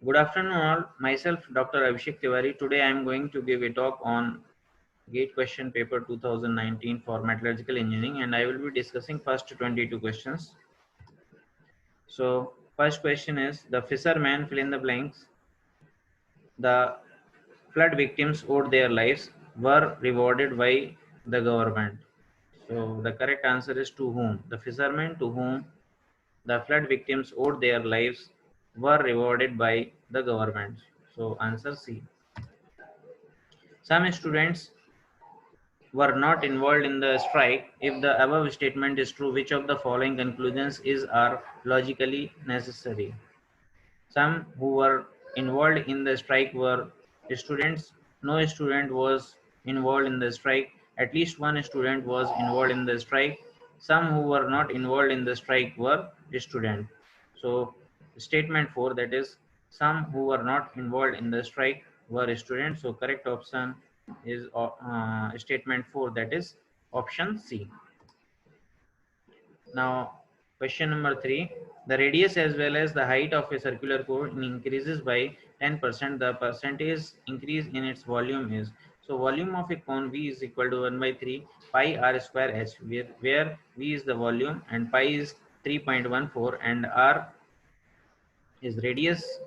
Good afternoon all. Myself Dr. Abhishek Tiwari. Today I am going to give a talk on GATE question paper 2019 for metallurgical engineering, and I will be discussing first 22 questions. So first question is, the fisherman fill in the blanks. The flood victims owed their lives, were rewarded by the government. So the correct answer is to whom? The fishermen to whom the flood victims owed their lives were rewarded by the government. So answer C. Some students were not involved in the strike. If the above statement is true, which of the following conclusions is are logically necessary? Some who were involved in the strike were students. No student was involved in the strike. At least one student was involved in the strike. Some who were not involved in the strike were students. So statement 4, that is, some who were not involved in the strike were students. So correct option is statement 4, that is option C. Now, question number 3. The radius as well as the height of a circular cone increases by 10%. The percentage increase in its volume is. So, volume of a cone V is equal to 1 by 3 pi r square h, where V is the volume and pi is 3.14 and r is radius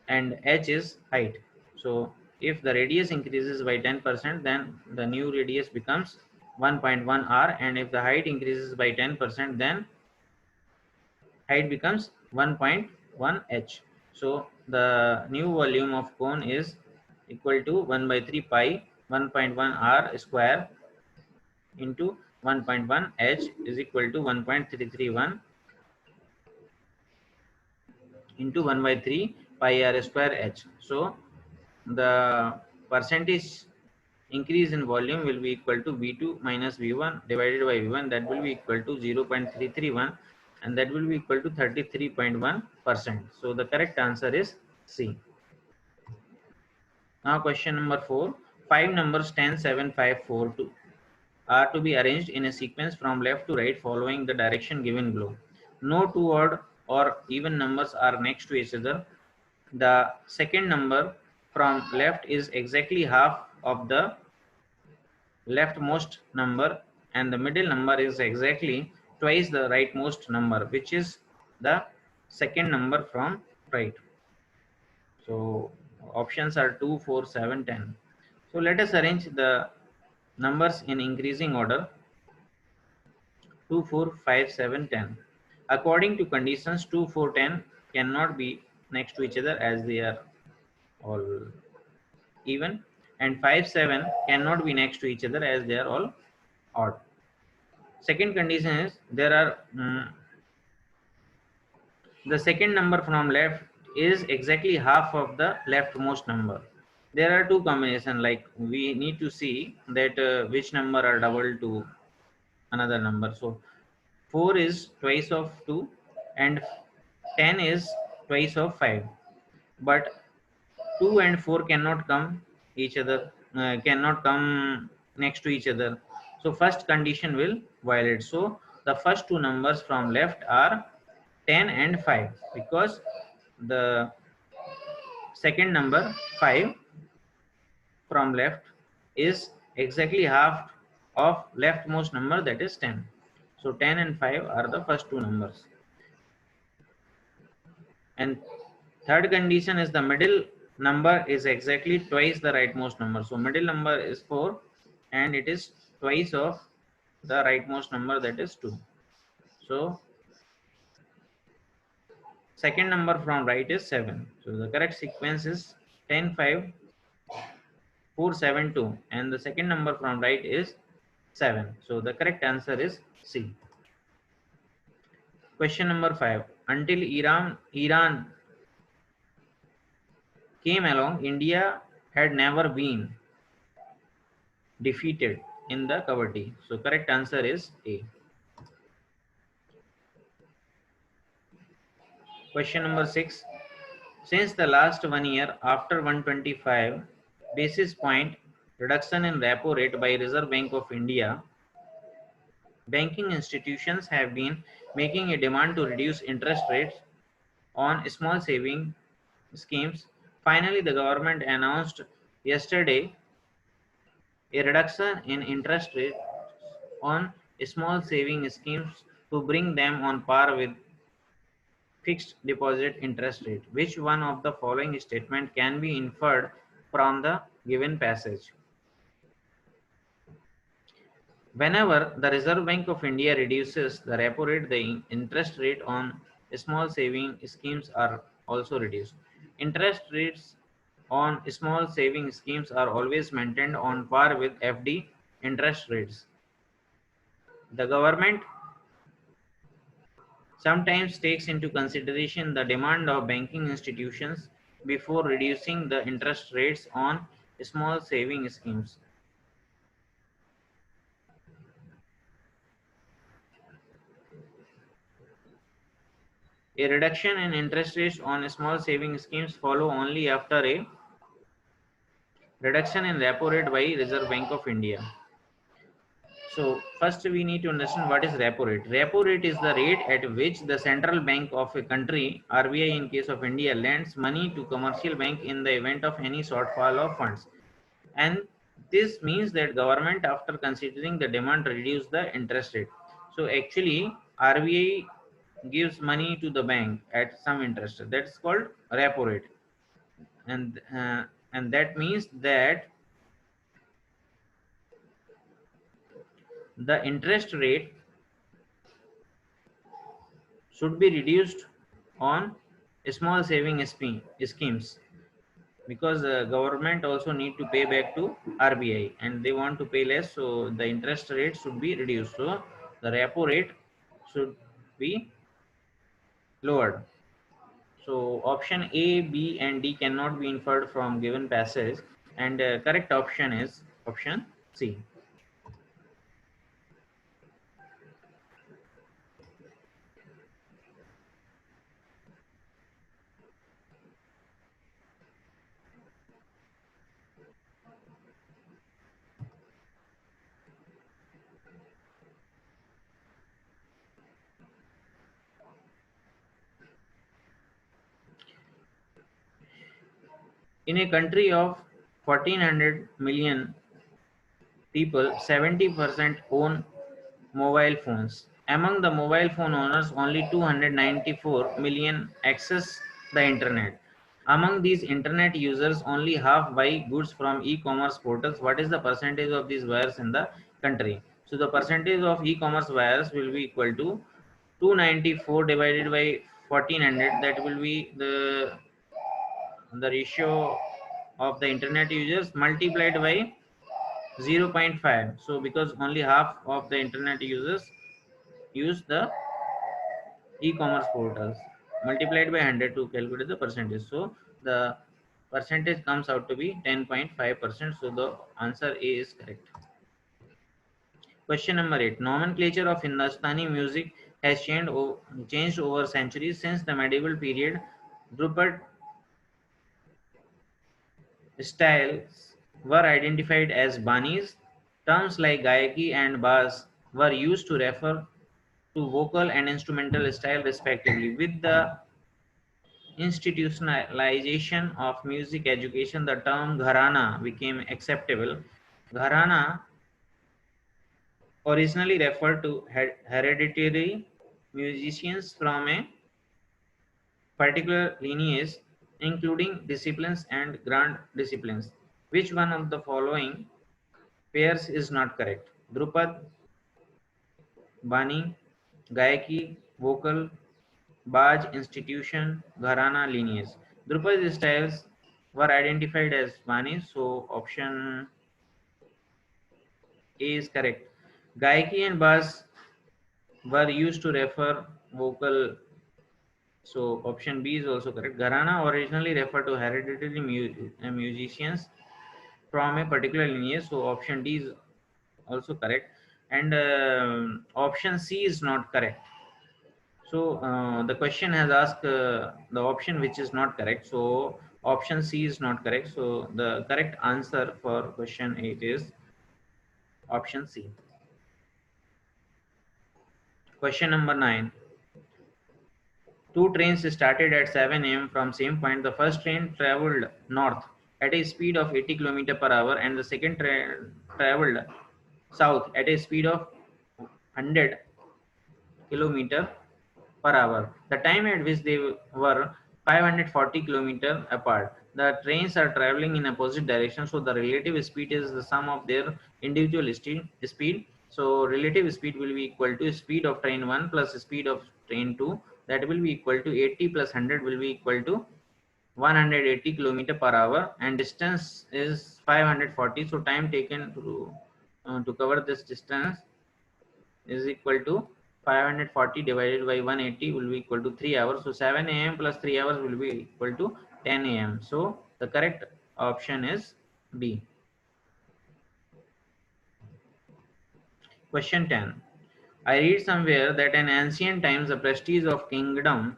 and h is height. So, if the radius increases by 10%, then the new radius becomes 1.1 r, and if the height increases by 10%, then height becomes 1.1 h. So the new volume of cone is equal to 1 by 3 pi 1.1 r square into 1.1 h is equal to 1.331 into 1 by 3 pi r square h. So the percentage increase in volume will be equal to V2 minus V1 divided by V1, that will be equal to 0.331, and that will be equal to 33.1%. So the correct answer is C. Now question number 4. 5 numbers 10, 7, 5, 4, 2 are to be arranged in a sequence from left to right following the direction given below. No two odd or even numbers are next to each other. The second number from left is exactly half of the leftmost number, and the middle number is exactly twice the rightmost number, which is the second number from right. So options are 2, 4, 7, 10. So let us arrange the numbers in increasing order: 2, 4, 5, 7, 10. According to conditions, 2, 4, 10 cannot be next to each other as they are all even, and 5, 7 cannot be next to each other as they are all odd. Second condition is there are the second number from left is exactly half of the leftmost number. There are two combinations, like we need to see that which number are double to another number. So 4 is twice of 2 and 10 is twice of 5, but 2 and 4 cannot come each other, cannot come next to each other. So first condition will violate. So the first two numbers from left are 10 and 5, because the second number 5 from left is exactly half of leftmost number, that is 10. So 10 and 5 are the first two numbers. And third condition is the middle number is exactly twice the rightmost number. So middle number is 4 and it is twice of the rightmost number, that is 2. So second number from right is 7. So the correct sequence is 10, 5, 4, 7, 2, and the second number from right is 7. So the correct answer is C. Question number 5. Until Iran came along, India had never been defeated in the Kabaddi. So correct answer is A. Question number 6. Since the last 1 year, after 125 basis point reduction in repo rate by Reserve Bank of India, Banking institutions have been making a demand to reduce interest rates on small saving schemes. Finally, the government announced yesterday a reduction in interest rates on small saving schemes to bring them on par with fixed deposit interest rate. Which one of the following statement can be inferred from the given passage? Whenever the Reserve Bank of India reduces the repo rate, the interest rate on small saving schemes are also reduced. Interest rates on small saving schemes are always maintained on par with FD interest rates. The government sometimes takes into consideration the demand of banking institutions before reducing the interest rates on small saving schemes. A reduction in interest rates on small saving schemes follow only after a reduction in repo rate by Reserve Bank of India. So first we need to understand what is repo rate. Repo rate is the rate at which the central bank of a country, RBI in case of India, lends money to commercial bank in the event of any shortfall of funds. And this means that government, after considering the demand, reduce the interest rate. So actually RBI gives money to the bank at some interest. That's called repo rate. And that means that the interest rate should be reduced on small saving schemes, because the government also need to pay back to RBI and they want to pay less, so the interest rate should be reduced. So the repo rate should be lowered. So option A, B, and D cannot be inferred from given passage, and correct option is option C. In a country of 1400 million people, 70% own mobile phones. Among the mobile phone owners, only 294 million access the internet. Among these internet users, only half buy goods from e-commerce portals. What is the percentage of these buyers in the country? So the percentage of e-commerce buyers will be equal to 294 divided by 1400. That will be the ratio of the internet users multiplied by 0.5. So because only half of the internet users use the e-commerce portals, multiplied by 100 to calculate the percentage. So the percentage comes out to be 10.5%. So the answer A is correct. Question number 8. Nomenclature of Hindustani music has changed over centuries. Since the medieval period, Drupad styles were identified as banis. Terms like gayaki and bas were used to refer to vocal and instrumental style respectively. With the institutionalization of music education, the term gharana became acceptable. Gharana originally referred to hereditary musicians from a particular lineage, including disciplines and grand disciplines. Which one of the following pairs is not correct? Drupad, Bani, Gayaki, vocal, Baj, institution, Gharana, lineage. Drupad's styles were identified as Bani, so option A is correct. Gayaki and Baz were used to refer vocal, so option B is also correct. Gharana originally referred to hereditary musicians from a particular lineage, so option D is also correct. And option C is not correct. So the question has asked the option which is not correct. So option C is not correct. So the correct answer for question 8 is option C. Question number 9. Two trains started at 7 a.m. from same point. The first train traveled north at a speed of 80 km per hour and the second train traveled south at a speed of 100 km per hour. The time at which they were 540 km apart. The trains are traveling in opposite directions, so the relative speed is the sum of their individual speed. So relative speed will be equal to speed of train 1 plus speed of train 2. That will be equal to 80 plus 100 will be equal to 180 km per hour, and distance is 540. So time taken to cover this distance is equal to 540 divided by 180 will be equal to 3 hours. So 7 a.m. plus 3 hours will be equal to 10 a.m. So the correct option is B. Question 10. I read somewhere that in ancient times the prestige of kingdom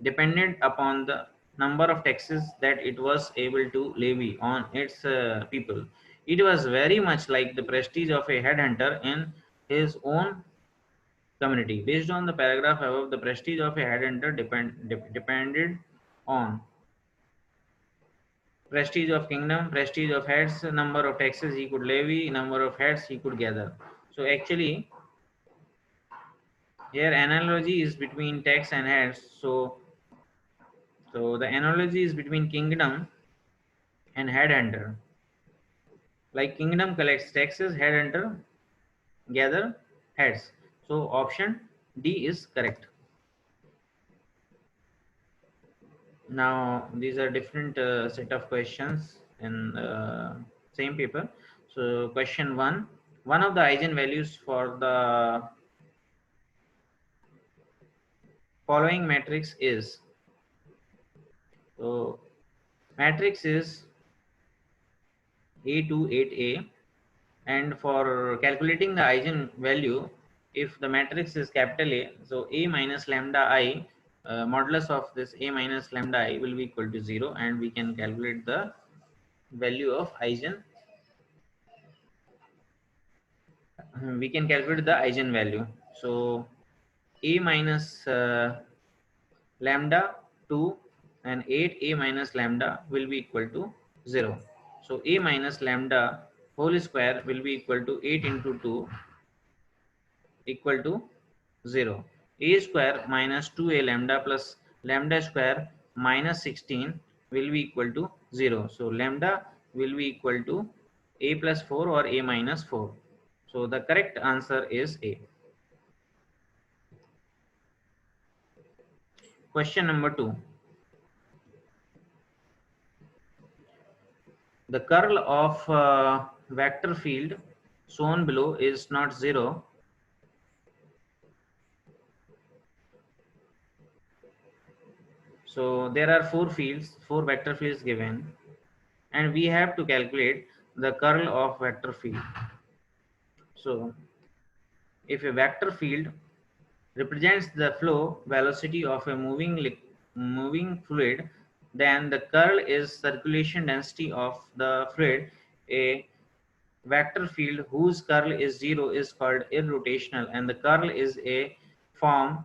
depended upon the number of taxes that it was able to levy on its people. It was very much like the prestige of a headhunter in his own community. Based on the paragraph above, the prestige of a headhunter depended on prestige of kingdom, prestige of heads, number of taxes he could levy, number of heads he could gather. So actually, here analogy is between tax and heads. So the analogy is between kingdom and headhunter. Like kingdom collects taxes, headhunter gather heads. So option D is correct. Now these are different set of questions in same paper. So question 1, one of the eigenvalues for the following matrix is, so matrix is A to 8A, and for calculating the eigenvalue, if the matrix is capital A, so A minus lambda I, modulus of this A minus lambda I will be equal to 0, and we can calculate the value of we can calculate the eigenvalue. So A minus lambda 2 and 8A minus lambda will be equal to 0. So A minus lambda whole square will be equal to 8 into 2 equal to 0. A square minus 2A lambda plus lambda square minus 16 will be equal to 0. So lambda will be equal to A plus 4 or A minus 4. So the correct answer is A. Question number 2. The curl of vector field shown below is not 0. So there are four vector fields given, and we have to calculate the curl of vector field. So if a vector field represents the flow velocity of a moving fluid, then the curl is circulation density of the fluid. A vector field whose curl is 0 is called irrotational, and the curl is a form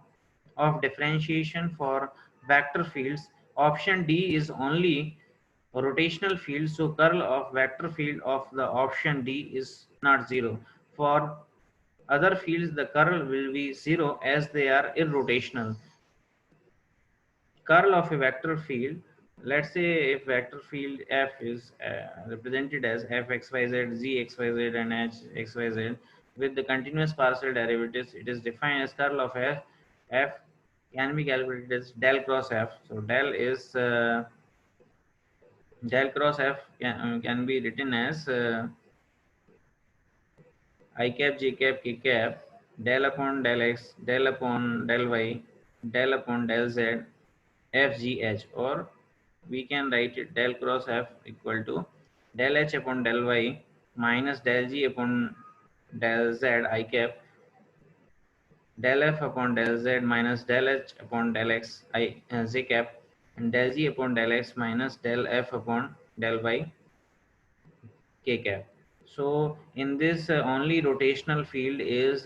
of differentiation for vector fields. Option D is only a rotational field, so curl of vector field of the option D is not 0. For other fields, the curl will be 0 as they are irrotational. Curl of a vector field, let's say if vector field F is represented as fxyz, zxyz, and hxyz with the continuous partial derivatives, it is defined as curl of F can be calculated as del cross F. So del cross F can be written as I cap, j cap, k cap, del upon del x, del upon del y, del upon del z, f g h, or we can write it del cross f equal to del h upon del y minus del g upon del z I cap, del f upon del z minus del h upon del x j cap, and del g upon del x minus del f upon del y k cap. So in this only rotational field is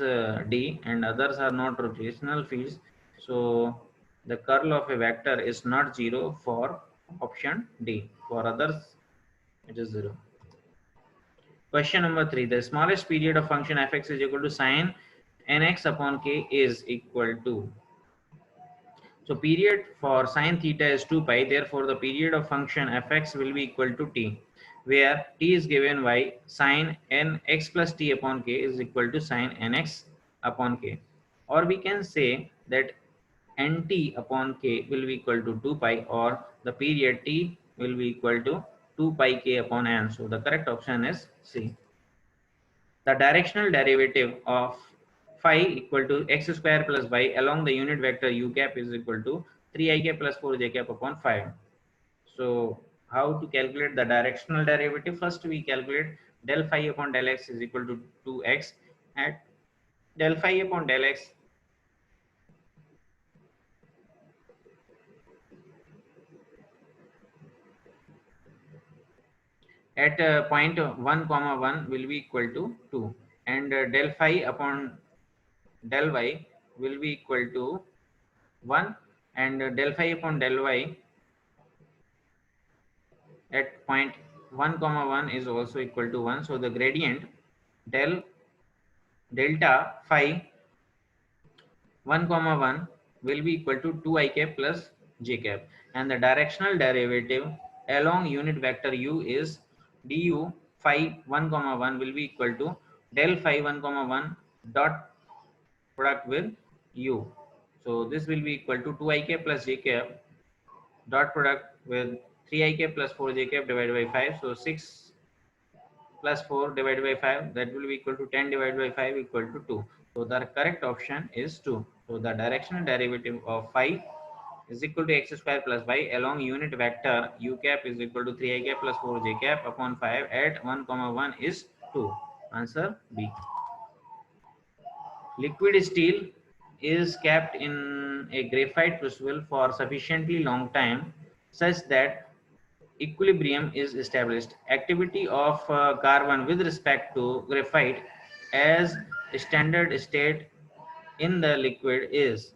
D and others are not rotational fields. So the curl of a vector is not 0 for option D. For others it is 0. Question number 3. The smallest period of function fx is equal to sine nx upon k is equal to. So period for sine theta is 2 pi. Therefore, the period of function fx will be equal to t, where t is given by sine nx plus t upon k is equal to sine nx upon k. Or we can say that nt upon k will be equal to 2 pi, or the period t will be equal to 2 pi k upon n. So the correct option is C. The directional derivative of phi equal to x square plus y along the unit vector u cap is equal to 3 I cap plus 4 j cap upon 5. So how to calculate the directional derivative? First we calculate del phi upon del x is equal to 2x, at del phi upon del x at point 1 comma 1 will be equal to 2, and del phi upon del y will be equal to 1, and del phi upon del y at point 1 comma 1 is also equal to 1. So the gradient del delta phi 1 comma 1 will be equal to 2 I cap plus j cap, and the directional derivative along unit vector u is du phi 1 comma 1 will be equal to del phi 1 comma 1 dot product with u. So this will be equal to 2 I cap plus j cap dot product with 3 I cap plus 4 j cap divided by 5. So 6 plus 4 divided by 5, that will be equal to 10 divided by 5 equal to 2. So the correct option is 2. So the directional derivative of phi is equal to x square plus y along unit vector u cap is equal to 3 I cap plus 4 j cap upon 5 at 1 comma 1 is 2. Answer B. Liquid steel is kept in a graphite crucible for sufficiently long time such that equilibrium is established. Activity of carbon with respect to graphite as standard state in the liquid is.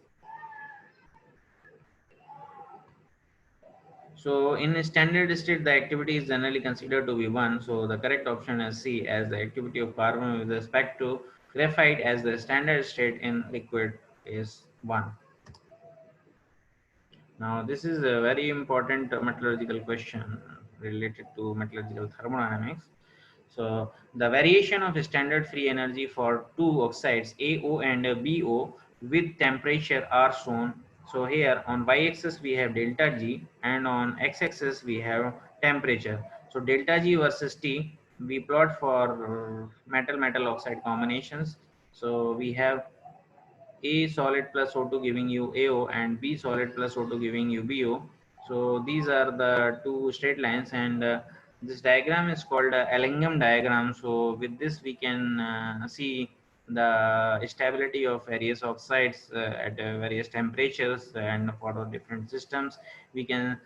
So in a standard state, the activity is generally considered to be 1. So the correct option is C, as the activity of carbon with respect to graphite as the standard state in liquid is 1. Now this is a very important metallurgical question related to metallurgical thermodynamics. So the variation of standard free energy for two oxides AO and BO with temperature are shown. So here on y-axis we have delta G, and on x-axis we have temperature. So delta G versus T we plot for metal oxide combinations. So we have A solid plus O2 giving you AO and B solid plus O2 giving you BO. So these are the two straight lines, and this diagram is called Ellingham diagram. So with this we can see the stability of various oxides at various temperatures, and for the different systems we can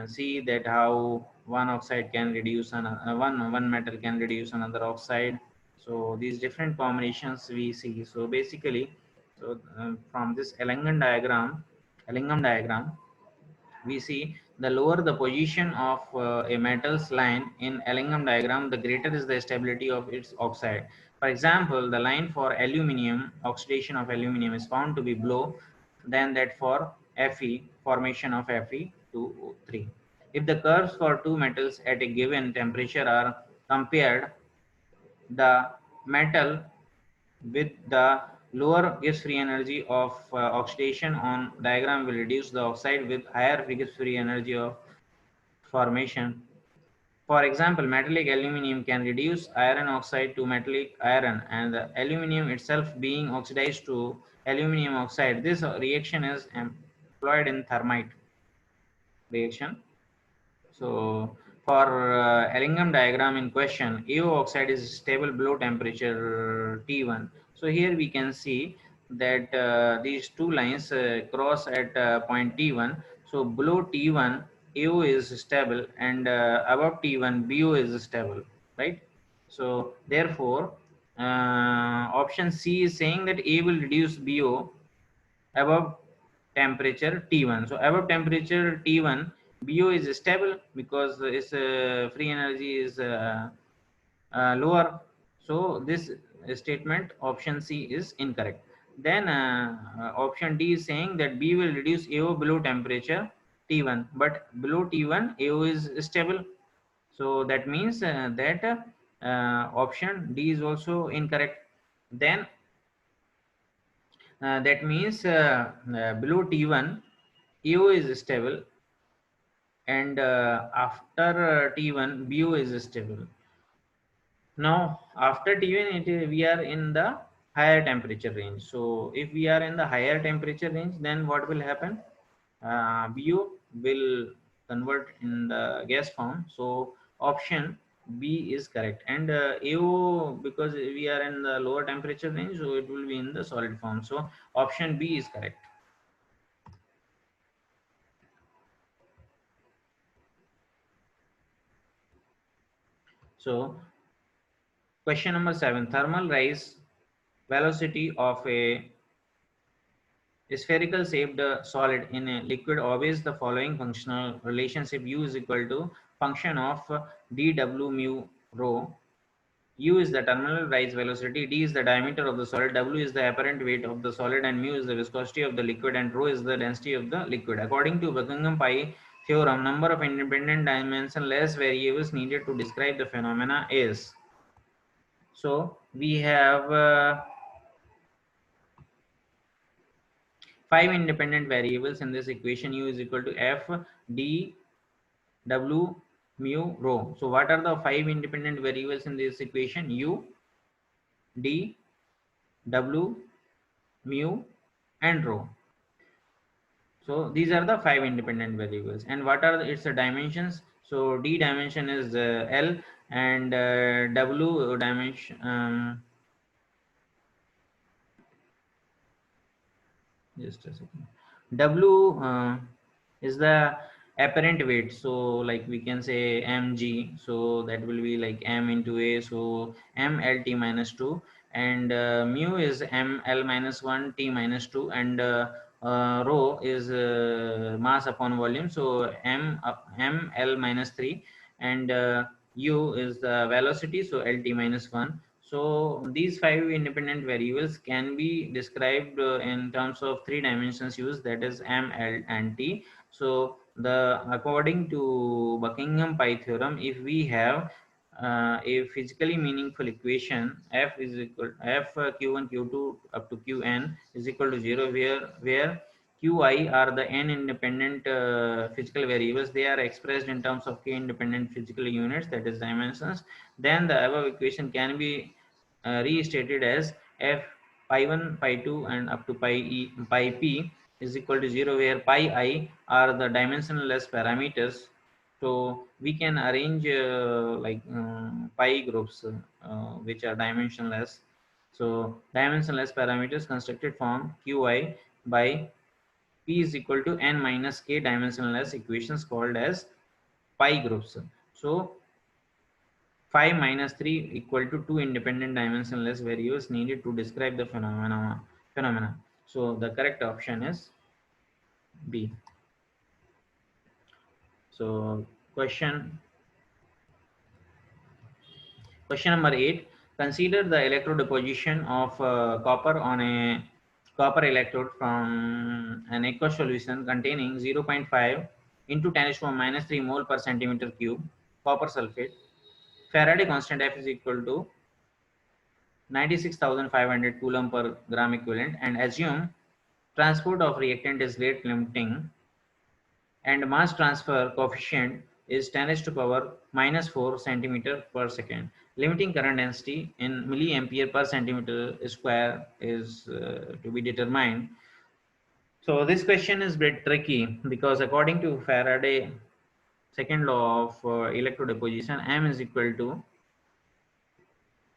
see that how one oxide can reduce one metal can reduce another oxide. So these different combinations we see. So basically, so from this Ellingham diagram, we see the lower the position of a metal's line in Ellingham diagram, the greater is the stability of its oxide. For example, the line for aluminum, oxidation of aluminum, is found to be below than that for Fe, formation of Fe2O3. If the curves for two metals at a given temperature are compared, the metal with the lower gives free energy of oxidation on diagram will reduce the oxide with higher gives free energy of formation. For example, metallic aluminum can reduce iron oxide to metallic iron, and the aluminum itself being oxidized to aluminum oxide. This reaction is employed in thermite reaction. So for Ellingham diagram in question, AO oxide is stable below temperature T1. So here we can see that these two lines cross at point T1. So below T1, AO is stable, and above T1, BO is stable, right? So therefore, option C is saying that A will reduce BO above temperature T1. So above temperature T1, BO is stable because its free energy is lower. So this statement option C is incorrect. Then option D is saying that B will reduce AO below temperature T1, but below T1 AO is stable. So that means that option D is also incorrect. Then that means below T1 AO is stable, and after T1 BO is stable. Now after T1 we are in the higher temperature range. So if we are in the higher temperature range, then what will happen? BO will convert in the gas form. So option B is correct, and AO, because we are in the lower temperature range, so it will be in the solid form. So option B is correct. So question number 7: thermal rise velocity of a spherical shaped solid in a liquid obeys the following functional relationship: U is equal to function of dw mu rho. U is the terminal rise velocity, d is the diameter of the solid, w is the apparent weight of the solid, and mu is the viscosity of the liquid, and rho is the density of the liquid. According to Buckingham pi theorem, number of independent dimensionless variables needed to describe the phenomena is. So we have 5 independent variables in this equation. U is equal to f d w mu rho. So what are the 5 independent variables in this equation? U, d, w, mu, and rho. So these are the 5 independent variables. And what are its dimensions? So d dimension is L, and w dimension just a second. W is the apparent weight. So like we can say mg. So that will be like m into a. So m l t minus 2, and mu is m l minus 1 t minus 2, and rho is mass upon volume. So m l minus 3, and u is the velocity. So l t minus 1. So these 5 independent variables can be described in terms of 3 dimensions used, that is m, l, and t. So the according to Buckingham pi theorem, if we have a physically meaningful equation, f is equal f q1 q2 up to qn is equal to 0, where qi are the n independent physical variables. They are expressed in terms of k independent physical units, that is dimensions. Then the above equation can be restated as f pi 1, pi 2, and up to pi p is equal to 0, where pi I are the dimensionless parameters. So we can arrange pi groups which are dimensionless. So dimensionless parameters constructed from qi by p is equal to n minus k dimensionless equations called as pi groups. So 5 minus 3 equal to 2 independent dimensionless variables needed to describe the phenomena. So the correct option is B. So question number 8: consider the electrode deposition of copper on a copper electrode from an aqueous solution containing 0.5 into 10 to the minus 3 mole per centimeter cube copper sulfate. Faraday constant F is equal to 96,500 coulomb per gram equivalent, and assume transport of reactant is rate limiting, and mass transfer coefficient is 10 raised to power minus 4 centimeter per second. Limiting current density in milliampere per centimeter square is to be determined. So this question is a bit tricky because according to Faraday second law of electrodeposition, M is equal to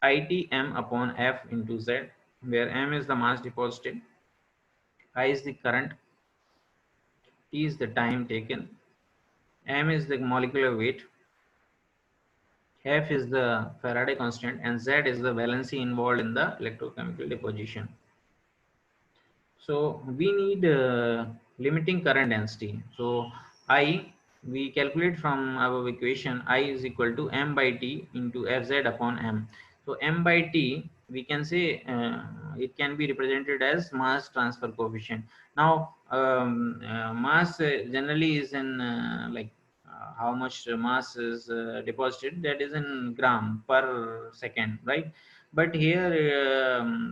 ITM upon F into Z, where M is the mass deposited, I is the current, T is the time taken, M is the molecular weight, F is the Faraday constant, and Z is the valency involved in the electrochemical deposition. So we need limiting current density. So I, we calculate from our equation, I is equal to m by t into Fz upon m. So m by t, we can say it can be represented as mass transfer coefficient. Now mass generally is in like how much mass is deposited, that is in gram per second, right? But here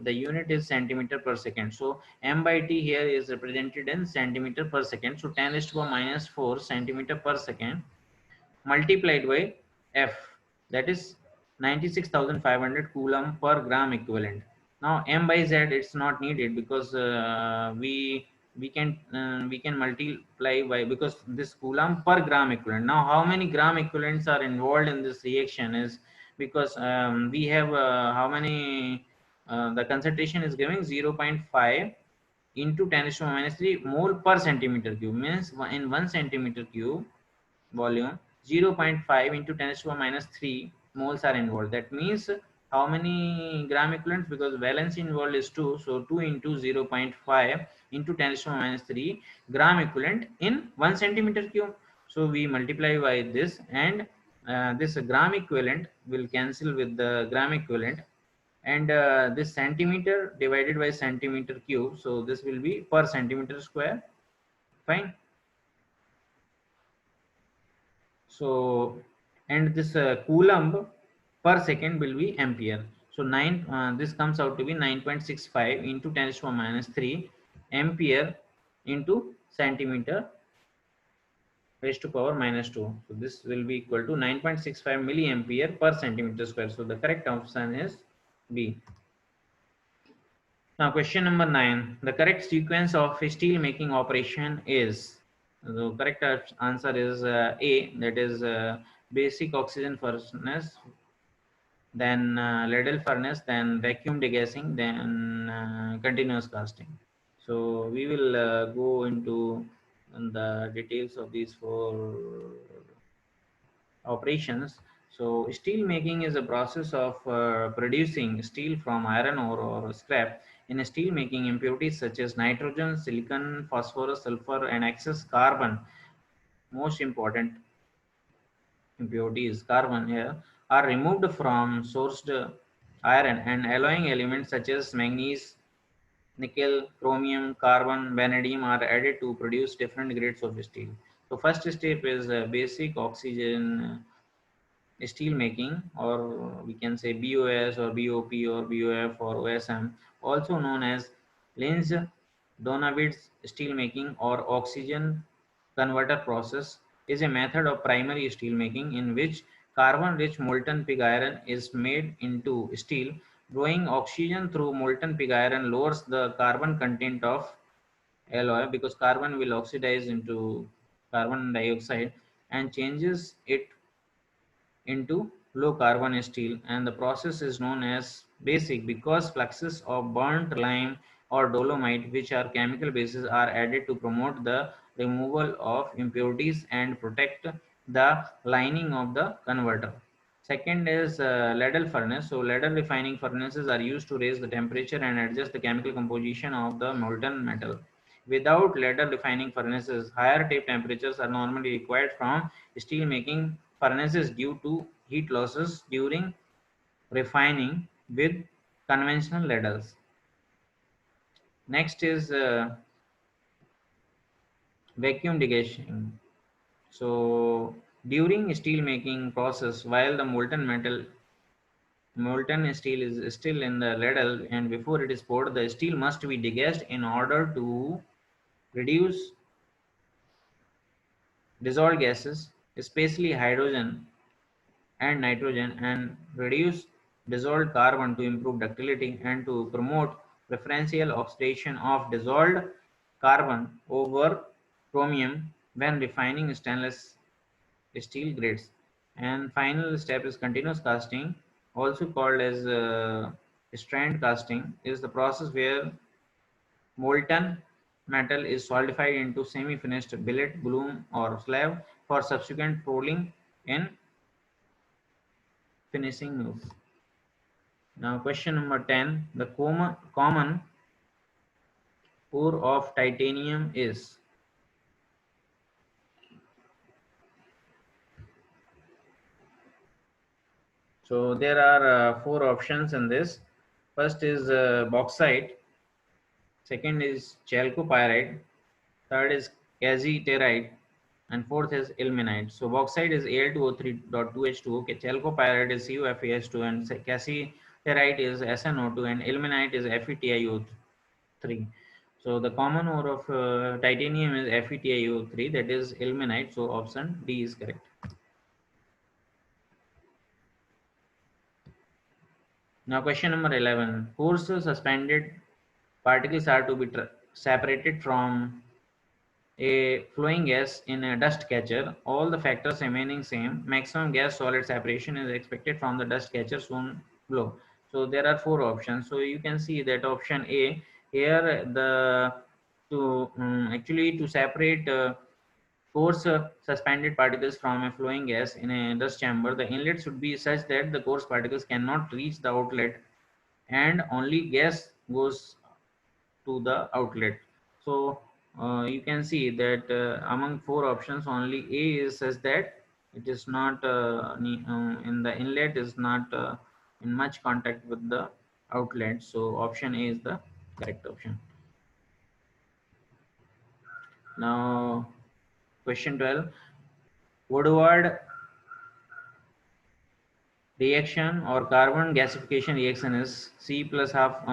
the unit is centimeter per second. So m by t here is represented in centimeter per second. So 10 is to the minus 4 centimeter per second multiplied by F, that is 96,500 coulomb per gram equivalent. Now m by z it's not needed because we can multiply by, because this coulomb per gram equivalent. Now how many gram equivalents are involved in this reaction is because we have how many the concentration is giving 0.5 into 10 to the minus 3 mole per centimeter cube, means in 1 centimeter cube volume 0.5 into 10 to the minus 3 moles are involved. That means how many gram equivalents, because valence involved is 2, so 2 into 0.5 into 10 to the minus 3 gram equivalent in 1 centimeter cube. So we multiply by this, and this gram equivalent will cancel with the gram equivalent, and this centimeter divided by centimeter cube, so this will be per centimeter square. Fine. So, and this coulomb per second will be ampere. So 9, this comes out to be 9.65 into 10 to the minus 3 ampere into centimeter raised to power minus 2. So this will be equal to 9.65 milliampere per centimeter square. So the correct option is B. Now question number 9. The correct sequence of steel making operation is, the correct answer is A, that is basic oxygen furnace, then ladle furnace, then vacuum degassing, then continuous casting. So we will go into the details of these four operations. So steel making is a process of producing steel from iron ore or scrap. In steel making, impurities such as nitrogen, silicon, phosphorus, sulfur, and excess carbon, most important impurities, carbon here, are removed from sourced iron, and alloying elements such as manganese, nickel, chromium, carbon, vanadium are added to produce different grades of steel. So first step is basic oxygen steel making, or we can say BOS or BOP or BOF or OSM, also known as Linz Donawitz steel making or oxygen converter process, is a method of primary steel making in which carbon rich molten pig iron is made into steel. Blowing oxygen through molten pig iron lowers the carbon content of alloy, because carbon will oxidize into carbon dioxide, and changes it into low carbon steel, and the process is known as basic because fluxes of burnt lime or dolomite, which are chemical bases, are added to promote the removal of impurities and protect the lining of the converter. Second is ladle furnace. So ladle refining furnaces are used to raise the temperature and adjust the chemical composition of the molten metal. Without ladle refining furnaces, higher tape temperatures are normally required from steel making furnaces due to heat losses during refining with conventional ladles. Next is vacuum degassing. So during steel making process, while the molten steel is still in the ladle, and before it is poured, the steel must be degassed in order to reduce dissolved gases, especially hydrogen and nitrogen, and reduce dissolved carbon to improve ductility and to promote preferential oxidation of dissolved carbon over chromium when refining stainless steel grades. And final step is continuous casting, also called as strand casting, is the process where molten metal is solidified into semi-finished billet, bloom, or slab for subsequent rolling in finishing move. Now question number 10. The common ore of titanium is. So there are four options in this. First is bauxite, second is chalcopyrite, third is cassiterite, and fourth is ilmenite. So bauxite is Al2O3.2H2, okay, chalcopyrite is CuFeS2, and cassiterite is SnO2, and ilmenite is FeTiO3. So the common ore of titanium is FeTiO3, that is ilmenite. So option D is correct. Now question number 11. Coarse suspended particles are to be separated from a flowing gas in a dust catcher. All the factors remaining same. Maximum gas solid separation is expected from the dust catcher soon below. So there are four options. So you can see that option A here, the actually to separate coarse suspended particles from a flowing gas in a dust chamber, the inlet should be such that the coarse particles cannot reach the outlet and only gas goes to the outlet. So you can see that among four options, only A is such that it is not in the inlet is not in much contact with the outlet. So option A is the correct option. Now question 12. Woodward reaction or carbon gasification reaction is C plus half,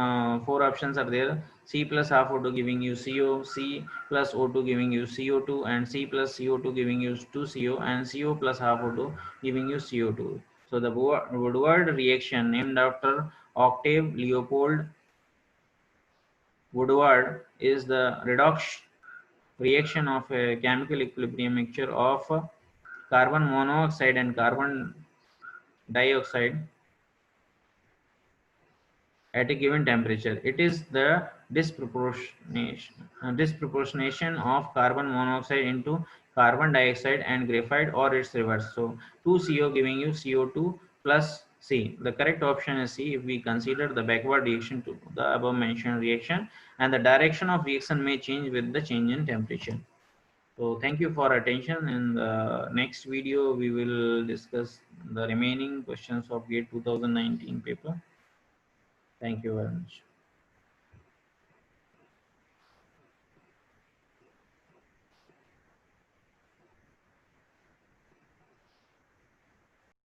four options are there. C plus half O2 giving you CO, C plus O2 giving you CO2, and C plus CO2 giving you 2CO, and CO plus half O2 giving you CO2. So the Woodward reaction, named after Octave Leopold Woodward, is the redox reaction of a chemical equilibrium mixture of carbon monoxide and carbon dioxide at a given temperature. It is the disproportionation of carbon monoxide into carbon dioxide and graphite, or its reverse. So 2CO giving you CO2 plus C. The correct option is C if we consider the backward reaction to the above mentioned reaction, and the direction of reaction may change with the change in temperature. So thank you for attention. In the next video, we will discuss the remaining questions of GATE 2019 paper. Thank you very much.